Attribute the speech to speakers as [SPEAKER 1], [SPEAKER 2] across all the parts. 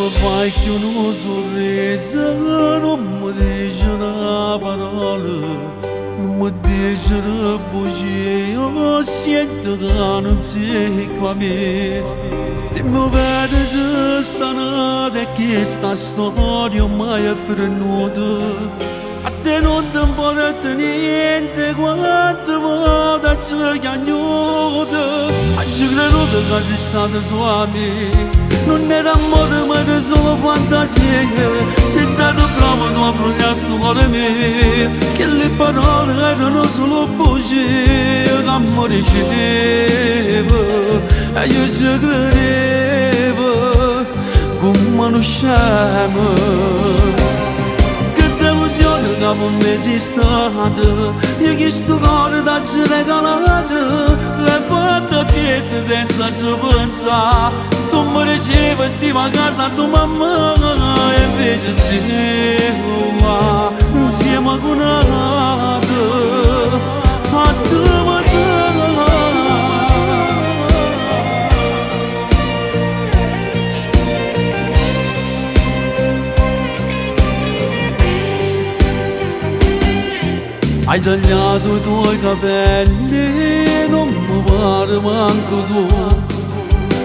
[SPEAKER 1] mă vai che un sorriso non mi dice una parola, non mi dice una bugia, io sento che non sei qua me. Dimmi vedi se stanotte che sta storia mai è frenuta. A te non ti importa niente quanto moda ci aiuta. Oggi credo che sei stata sua me. Non era amore ma era solo fantasia. Sei stato bravo tu a prendere su cuore mio. Che le parole erano solo bugie. Che amore ci devo e io ci credevo come non siamo. Che per me sei stata, io che sto cuore t'ho regalato, l'hai fatta tiezza senza ci pensare. Tu mi dicevi stiamo a casa tua mamma e invece stiamo là, insieme con un'altra, a te mi sa. Hai tagliato i tuoi capelli, non mi pare manco tu.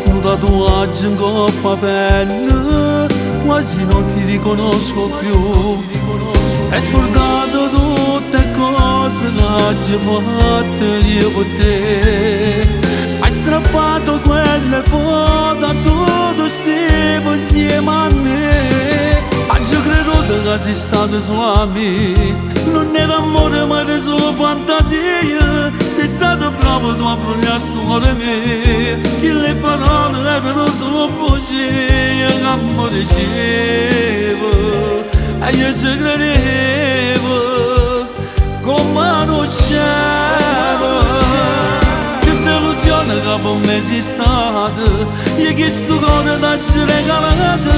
[SPEAKER 1] Un tatuaggio in coppa pelle, quasi non ti riconosco più. Hai scordato tutte cose che oggi fatto io per te. Hai strappato quelle foto, tutto stiamo insieme a me. Oggi credo che sei stato solo me. Non era amore ma era solo fantasia. Sei stato bravo tu a prendere su cuore mio. Che le parole erano solo bugie. Che amore dicevo e io ci credevo come non siamo. Che delusione che per me sei stata. Io che sto cuore t'ho regalato,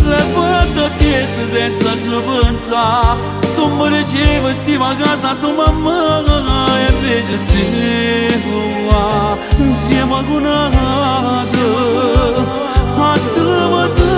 [SPEAKER 1] l'hai fatta tiezza senza ci pensare. Tu mi dicevi stiamo a casa tua mamma e invece stiamo là, insieme con un'altra, a te mi sa.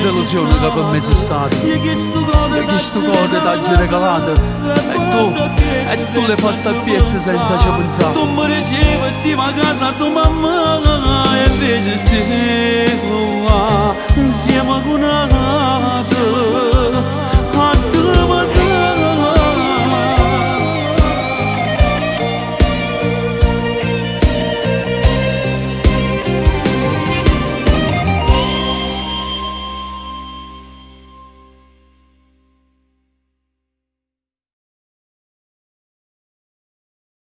[SPEAKER 1] Delusione che per me sei stata. Io che sto cuore t'ho regalato e tu l'hai fatta a piezza senza ci pensare. Tu mi dicevi stiamo a casa tua mamma e invece stiamo là, insieme con un'altra.